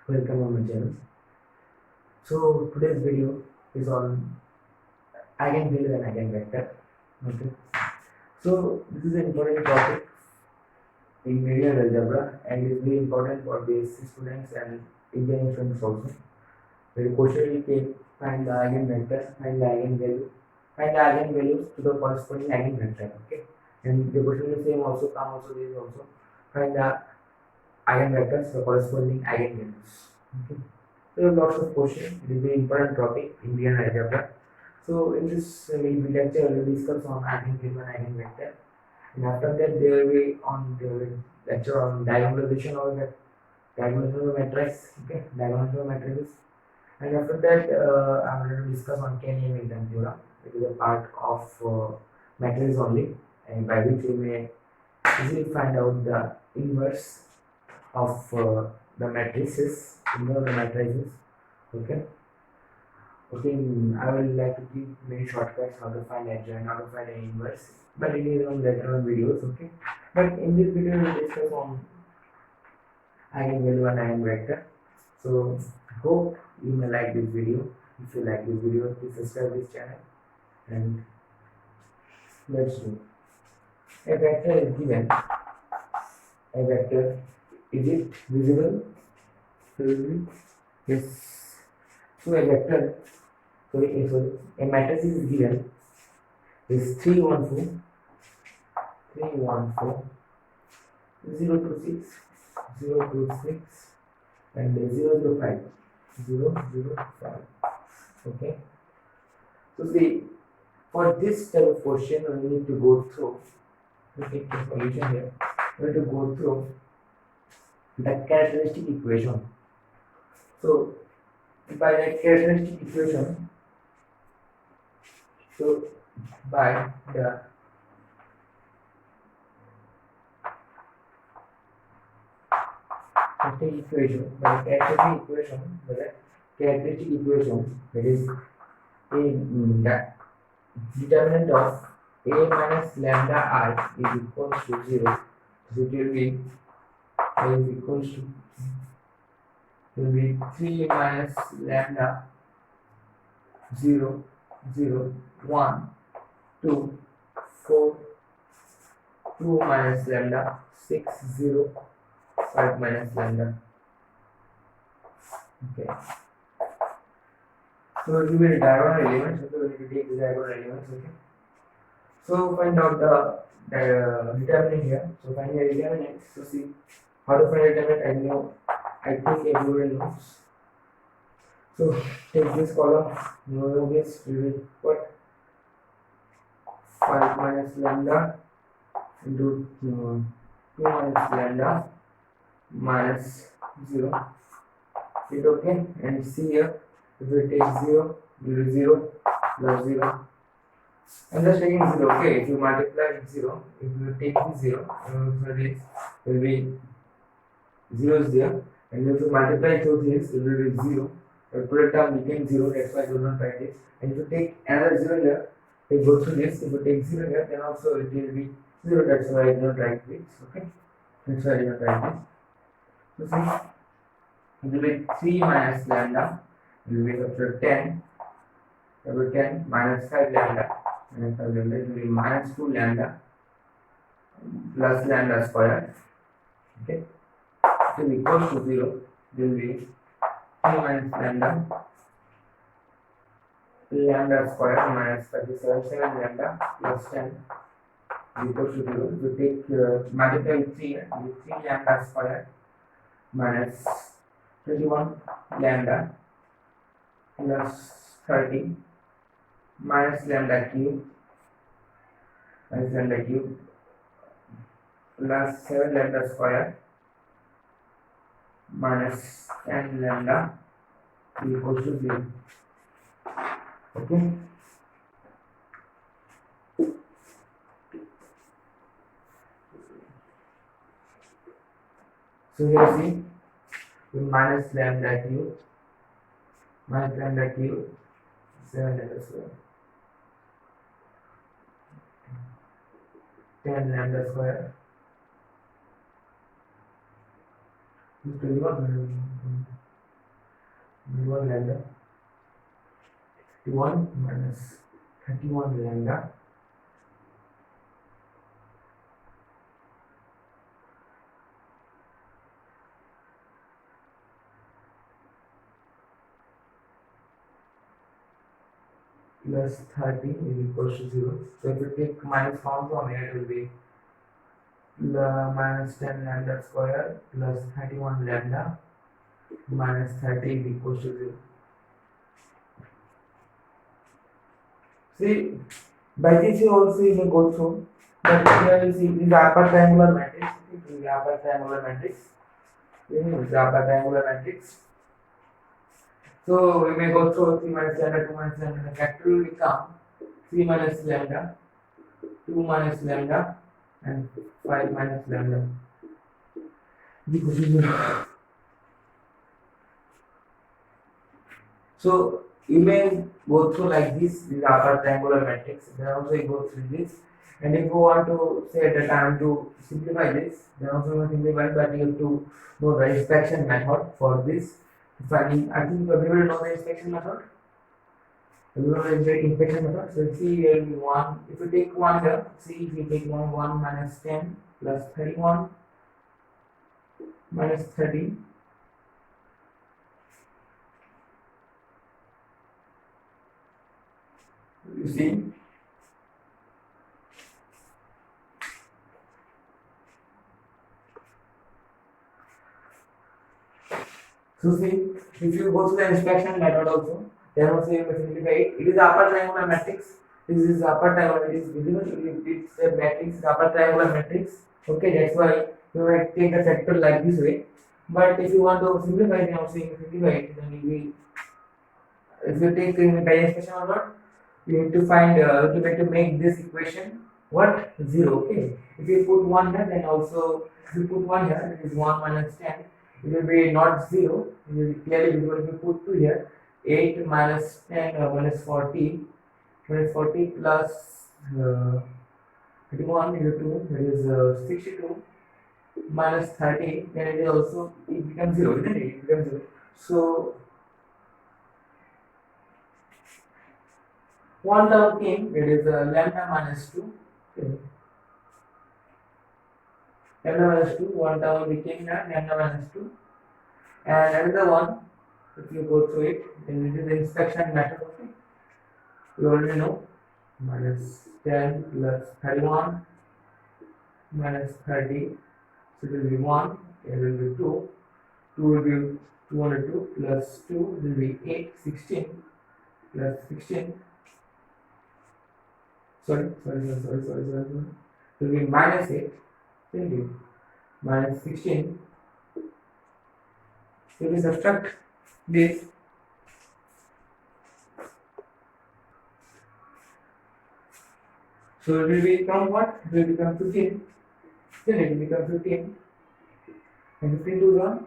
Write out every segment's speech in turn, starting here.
Welcome on my channel. So today's video is on eigenvalue and eigenvector. Okay. So this is an important topic in linear algebra and is very important for basic students and engineering students also. The question will take find the eigenvector, find the eigenvalue, find the eigenvalues to the corresponding eigenvector. Okay. And the question will same also come also this also find the eigenvectors the corresponding eigenvalues. Okay. There are lots of questions. It is very important topic in linear algebra. So in this lecture, we will discuss on eigenvalue and eigenvector, and after that there will be on the lecture on diagonalization of the diagonalization of matrix. Okay, diagonalization of matrices, and after that I am going to discuss on Kenny-Hamilton theorem. It is a part of matrices only, and by which we may easily find out the inverse of the matrices, inverse of the matrices. Okay. Okay, I will like to give many shortcuts how to find adjoint, how to find an inverse, but it is on later on videos, okay? But in this video, we will discuss on eigenvalue and eigenvector. So, hope you may like this video. If you like this video, please subscribe this channel and let's do. A vector is given. A vector, is it visible? Yes. So, a vector, sorry, a matrix is given is 3, 1, 4, 3, 1, 4, 0 to 6, 0 to 6, and 0, 0, 5, 0, 0, 5. Okay. So see, for this type of question, we need to go through. Okay, the solution here. We need to go through the characteristic equation. So by that characteristic equation, so by the characteristic equation, that is in the determinant of a minus lambda I is equals to 0. So it will be I is equals to will be 3 minus lambda 0, 0, 1, 2, 4, 2 minus lambda 6, 0, 5 minus lambda. Okay. So it will be diagonal elements. So we need to take the diagonal elements. Okay. So find out the determinant here. So find the determinant. So see how to find determinant. I think everyone knows. So take this column. Know this. We will put 5 minus lambda into 2 minus lambda minus 0. It okay? And see here. If we take 0, it will be 0 plus 0. I'm just taking 0, okay? If you multiply with 0, if you take 0, so this will be 0 is there, and if you multiply through this, it will be 0. The product term became 0, that's why I do not write this. And if you take another 0 here, you go through this, if you take 0 here, then also it will be 0, that's why I do not write this, okay? That's why I do not write this. So see, it will be 3 minus lambda, it will be after 10, it will be 10 minus 5 lambda. And it will be minus 2 lambda plus lambda square. Okay, it will equal to 0. It will be 3 minus lambda square minus 37 lambda plus 10 equal to 0. If you take multiply with 3, it will be 3 lambda square minus 21 lambda plus 30 minus lambda cube plus 7 lambda square minus 10 lambda equals to 0. Okay. So here see minus lambda cube 7 lambda square 10 lambda square is 21. v1 lambda 31 minus 31 lambda plus 30 is equals to 0. So if you take minus form from here, it will be minus 10 lambda square plus 31 lambda minus 30 is equals to 0. See, by this you also you may go through, but here you see this is upper triangular matrix. This is upper triangular matrix. This is upper triangular matrix. So we may go through 3 minus lambda, 2 minus lambda. The factor will become 3 minus lambda, 2 minus lambda, and 5 minus lambda. Equals to 0. So you may go through like this is upper triangular matrix. Then also you go through this. And if you want to say at the time to simplify this, then also you simplify, but you have to know the inspection method for this. Finding, I think everybody know the inspection method. Everybody know the inspection method. So see here will be 1. If you take 1 here, see if you take 1 minus 10 plus 31 minus 30. You see, so see, if you go to the inspection method also, then also you can simplify it. It is upper triangular matrix. This is upper triangular. It is visible. It's a matrix, upper triangular matrix. Okay, that's why you might take the factor like this way. But if you want to simplify, then also you can simplify it. Then you will, if you take by inspection method, you need to find you need to make this equation what 0. Okay, if you put 1 here, then also if you put 1 here, it is 1 minus 10. It will be not 0. It will be clearly visible. If you put 2 here, 8 minus 10 minus 40 plus 31 into 2, that is 62 minus 30, then it is also, it becomes 0, isn't it? It becomes 0. So one term came, it is lambda minus 2. Okay. Lambda minus 2, one term became lambda minus 2. And another one, if you go through it, then it is the inspection method. Okay. You already know, minus 10 plus 31 minus 30, so it will be 1, it will be 2, 2 will be 202 plus 2 will be 8, 16 plus 16, sorry, it will be minus 8, minus 16, so we subtract this. So it will become what? It will become 15. Then it will become 15. And 15 to 1,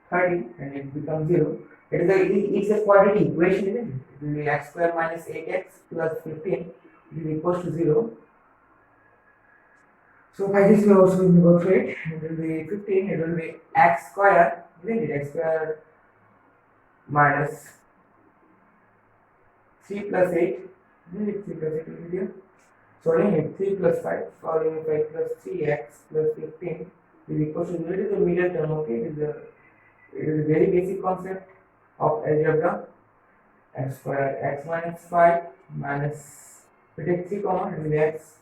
30, and it becomes 0. It's a quadratic equation, isn't it? It will be x square minus 8x plus 15 is equals to 0. So by this way also we will go through it. It will be 15, it will be x square, isn't it? X square minus 3 plus 8, isn't it? 3 plus 8 will be there. Sorry, 3 plus 5, or 5 plus 3x plus 15 is equal to 0. It is a middle term, okay? It is a very basic concept of algebra. X square, x minus 5 minus, we take 3 common, it will be x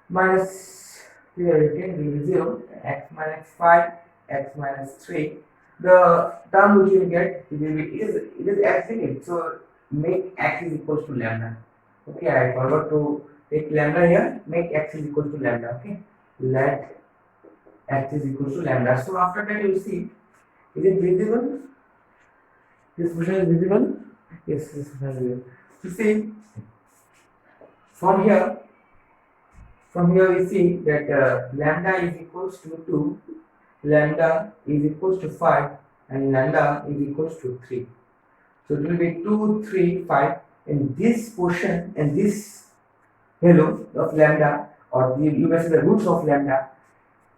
minus 3 will be 0, x minus 5, x minus 3. The term which you will get, it is x in it, so make x is equal to lambda. Okay, I forgot to take lambda here, make x is equal to lambda. Okay, let x is equal to lambda. So after that you see, is it visible? This function is visible? Yes, this function is visible. So see, from here we see that lambda is equals to 2, lambda is equals to 5, and lambda is equals to 3. So it will be 2, 3, 5, and this portion and this value of lambda, or you may say the roots of lambda,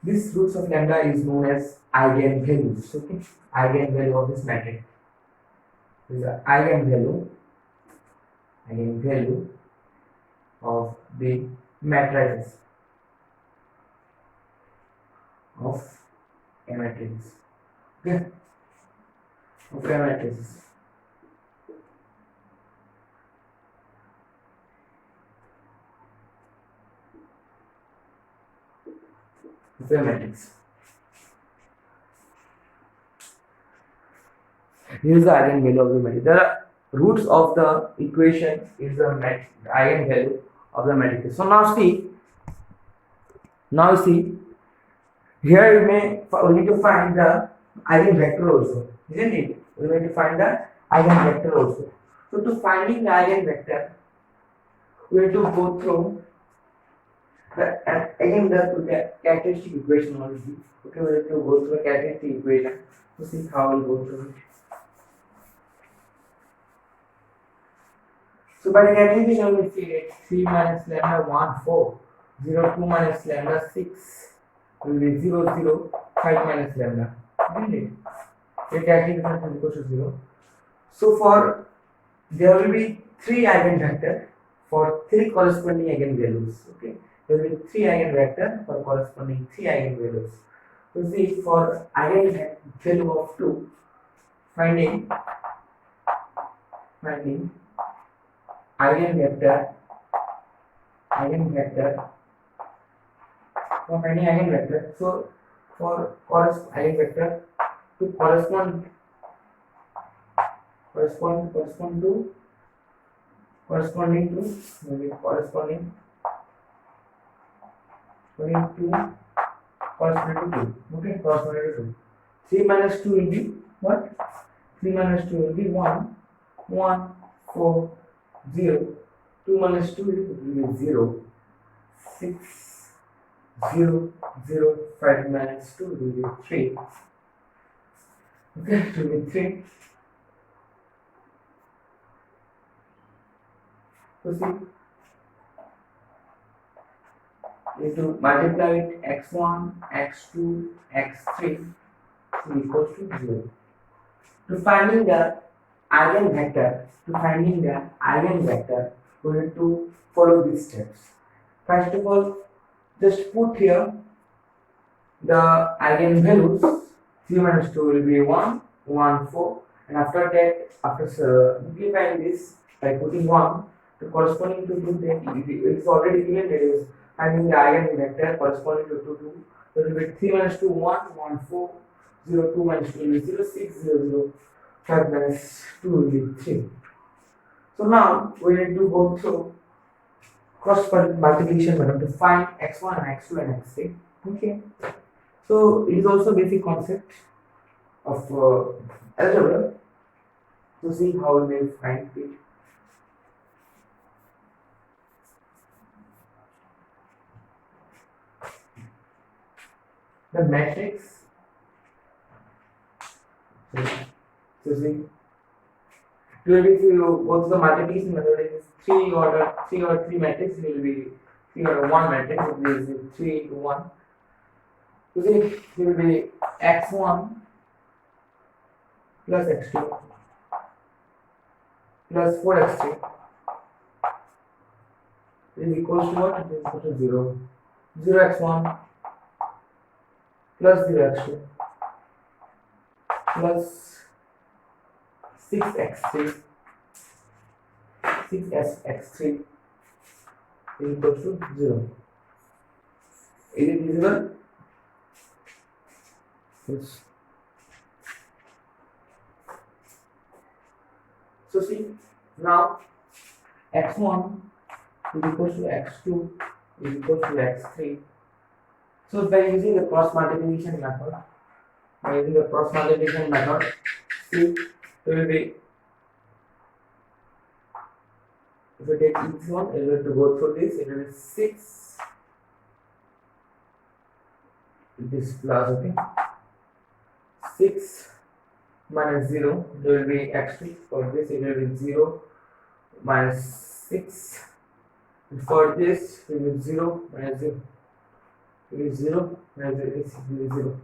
this roots of lambda is known as eigenvalues. Okay, eigenvalue of this matrix. is the eigenvalue of the matrices of a matrix. Okay, of a matrix. Of a matrix. Here is the eigenvalue of the matrix. The roots of the equation is the eigenvalue of the matrix. So now see, here we need to find the eigenvector also, isn't it? We need to find the eigenvector also. So to finding the eigenvector, we have to go through the characteristic equation only. Okay, we have to go through the characteristic equation to see how we go through it. So by the characteristic we see it 3 minus lambda 1 4 0 2 minus lambda 6 will be 0 0 5 minus lambda, isn't it? The characteristic is equal to 0. So for there will be 3 eigenvectors for 3 corresponding eigenvalues. Okay, there will be 3 eigenvectors for corresponding 3 eigenvalues. So see, for eigenvalue of 2, finding eigenvector for finding eigenvector. So for eigenvector to correspond to corresponding to 2. Okay, corresponding to 2. 3 minus 2 will be what? 3 minus 2 will be 1 1 4 0. 2 minus 2 will be 0 6 0 0. 5 minus 2 will be 3. Okay, 2 will be 3. So see, you to multiply it x1, x2, x3 equals to 0. To finding the eigenvector, we need to follow these steps. First of all, just put here the eigenvalues. 3 minus 2 will be 1, 1, 4, and after that, after simplifying this by putting 1 to corresponding to 2, then it is already given that is finding the eigenvector corresponding to 2. So it will be 3 minus 2, 1, 1, 4, 0, 2 minus 2 will be 0, 6, 0, 0, 5 minus 2 will be 3. So now we need to go through cross multiplication method to find x1 and x2 and x3. Okay. So it is also basic concept of algebra. To see how we may find it. The matrix. So see, if you go to the multiplication method, it is 3 order 3 matrix. It will be 3 order 1 matrix. It will be 3 into 1. So see, it will be x1 plus x2 plus 4x3 is equals to what? It is equal to 0. 0x1 plus 0x2 plus 6x3 is equals to 0. Is it visible? Yes. So see, now x1 is equal to x2 is equal to x3. So by using the cross multiplication method, see, it will be, if you take each one, you will have to go through this. It will be 6. This plus, okay. 6 minus 0, there will be x3. For this, it will be 0 minus 6. And for this, it will be 0 minus 0. It is 0 minus 0 is 0.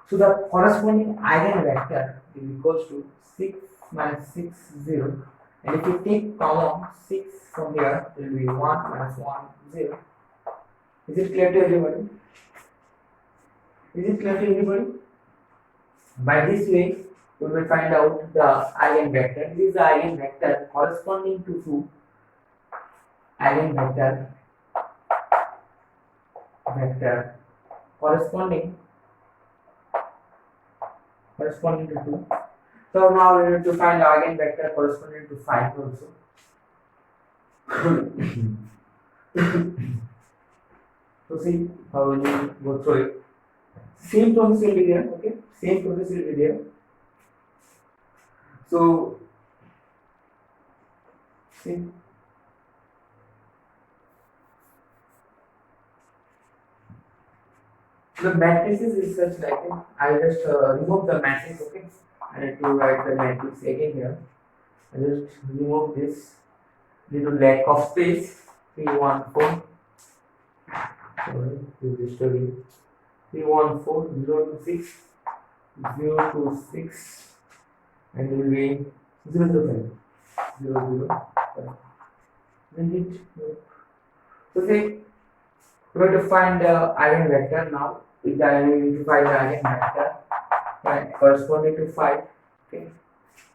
So the corresponding eigenvector is equals to 6 minus 6 0, and if you take common 6 from here, it will be 1 minus 1 0. Is it clear to everybody? Is it clear to everybody? By this way, we will find out the eigenvector. This is the eigenvector corresponding to two eigenvector vector corresponding to 2. So now we need to find the eigenvector corresponding to 5 also. So see how we will go through it. Same process will be there, okay? Same process will be there. So see, the matrices is such like I just remove the matrix, okay? I need to write the matrix again here. I just remove this due to lack of space. 3 1 4. Sorry, this is study. 3 1 4 0 2 6 0 2 6, and it will be 0 0 5 0 0 5. Isn't it? So see, we have to find the eigenvector now. We need to find the eigenvector, right, corresponding to 5. Okay,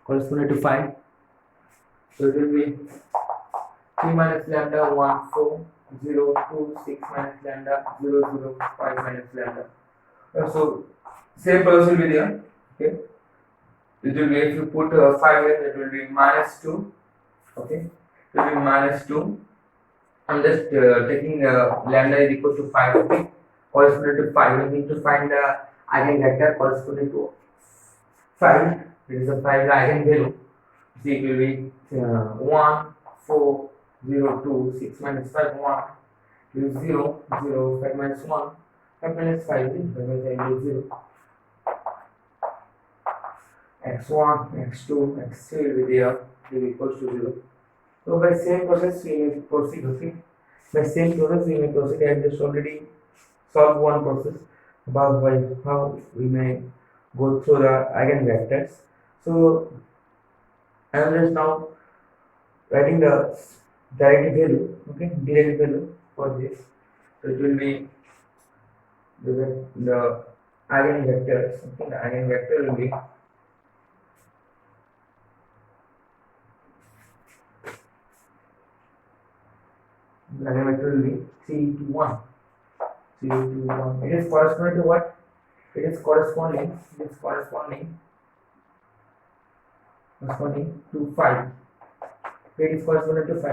corresponding to 5. So it will be 3 minus lambda 1 4 0 2 6 minus lambda 0 0 5 minus lambda. So same process will be there. Okay, it will be, if you put 5 here, it will be minus 2. Okay, it will be minus 2. I'm just taking lambda is equal to 5. Okay, corresponding to 5. We need to find the eigenvector corresponding to 5. It is a 5 eigenvalue. So it will be 1 4 0 2 6 minus 5 1. It is 0 0 5 minus 1. 5 minus 5 is 5 minus 5 is 0. x1, x2, x3 will be there, will be equals to 0. So by same process we may proceed. Okay, by same process we may proceed. I have just already solved one process about by how we may go through the eigenvectors. So I am just now writing the direct value, okay, direct value for this. So it will be the eigenvectors. Okay, the eigenvector will be the eigenvector will be 3 to 1. 3 to 1. It is corresponding to what? It is corresponding to 5. It is corresponding to 5.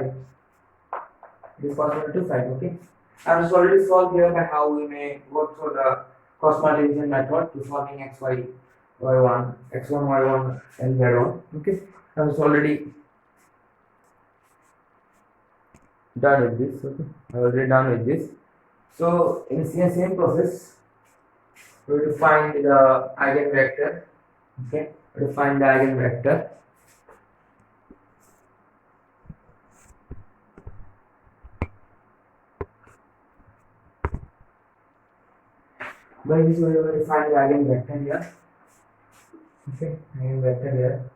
It is corresponding to 5. Okay. I have already solved here by how we may go through the cross multiplication method to solving xy, y1, x1, y1, and z1. Okay. I have already done with this. Okay, I already done with this. So in the same process, we will find the eigenvector. Okay, we will find the eigenvector. By this we will find the eigenvector here. Okay, eigenvector here.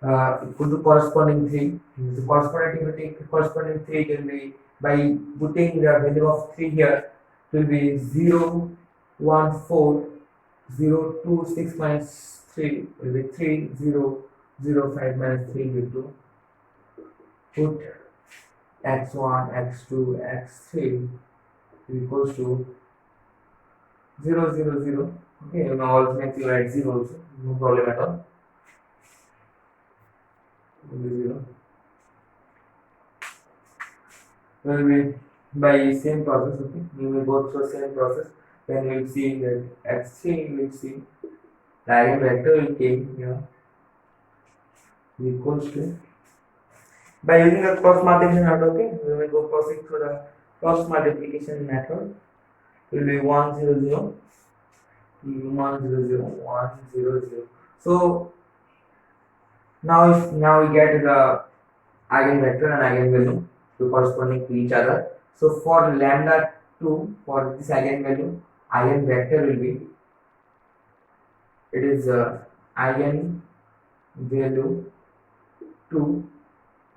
Equal to corresponding 3. The corresponding 3 will be, by putting the value of 3 here, it will be 0 1 4 0 2 6 minus 3 will be 3 0 0 5 minus 3 will do. Put x1 x2 x3 equals to 0 0 0. Okay, you now also make you write 0 also, no problem at all. 0 will be by same process. Okay, we will go through same process. Then we will see that x3 we will see the eigenvector will came here equals to, by using the cross multiplication method. Okay, we will go proceed through the cross multiplication method. It will be 1 0 0 1 0 0 1 0 0. So now we get the eigenvector and eigenvalue to corresponding to each other. So for lambda 2, for this eigenvalue, eigenvector will be, it is eigenvalue value to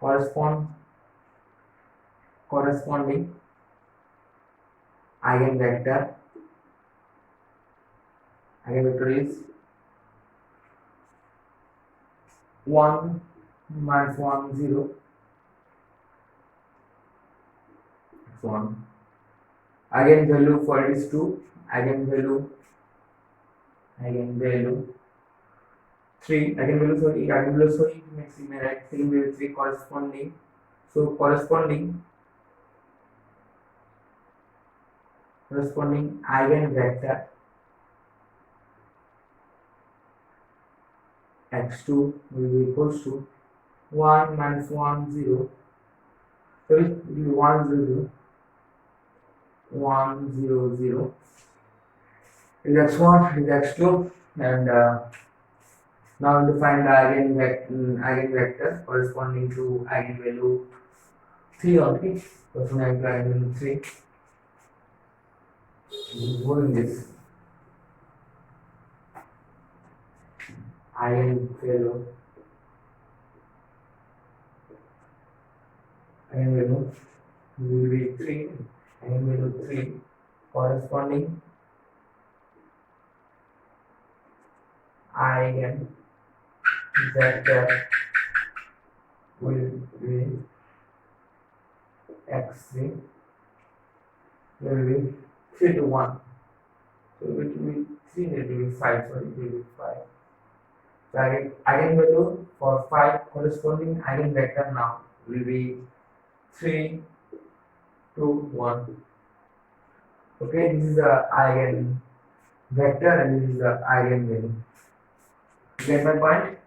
corresponding eigenvector is 1 minus 1 0 1. Eigenvalue for it is 2, eigenvalue 3, eigenvalue sorry makes me write eigenvalue 3 corresponding. So corresponding eigenvector x2 will be equals to 1 minus 1 0. So it will be 1 0 0 1 0 0 is x1 is x2, and now to find the eigenvector corresponding to eigenvalue 3 only. Corresponding to eigenvalue 3. Moving this eigenvalue will be 3, eigenvalue 3 corresponding eigenvector will be x3 will be 3 to 1. So it will be 3, it will be 5, so it will be 5. So eigenvalue for 5 corresponding eigenvector now will be 3 to 1. Okay, this is the eigenvector and this is the eigenvalue. Get my point?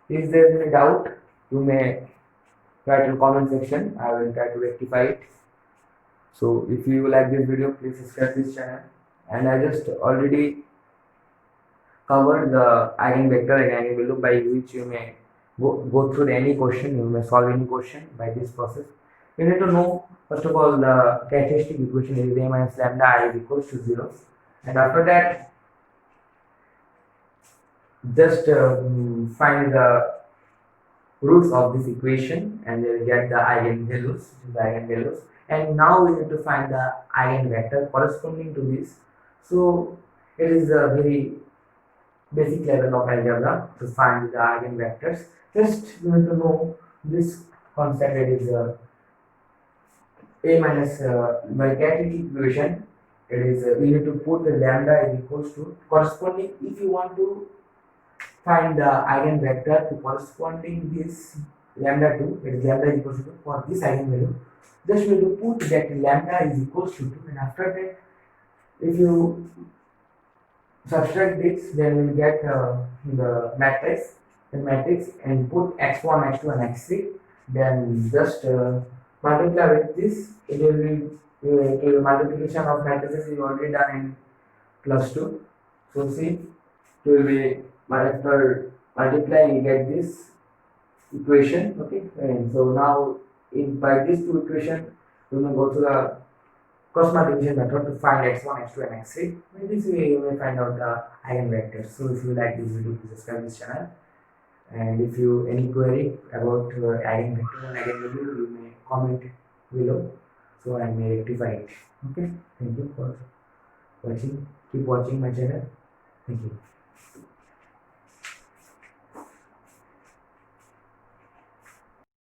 If there is any doubt, you may write in comment section. I will try to rectify it. So if you like this video, please subscribe this channel. And I just already covered the eigenvector and eigenvalue by which you may go through any question. You may solve any question by this process. You need to know first of all the characteristic equation is a minus lambda I is equals to 0, and after that just find the roots of this equation and then get the eigenvalues, and now we need to find the eigenvector corresponding to this. So it is a very basic level of algebra to find the eigenvectors. Just you need to know this concept. It is a minus by characteristic equation. It is we need to put the lambda is equals to corresponding. If you want to find the eigenvector to corresponding this lambda 2, it is lambda is equals to 2 for this eigenvalue. Just we need to put that lambda is equals to 2, and after that if you subtract this, then we will get the matrix and put x1 x2 and x3, then just multiply with this. It will be multiplication of matrices is already done in plus 2. So see, it will be after multiplying you get this equation. Okay, and so now by these two equation we will go to the cross multiplication method to find x1 x2 and x3. In this way you may find out the eigenvectors. So if you like this video, please subscribe this channel, and if you any query about eigenvector and eigenvalue, you may comment below so I may rectify it. Okay, thank you for watching. Keep watching my channel. Thank you.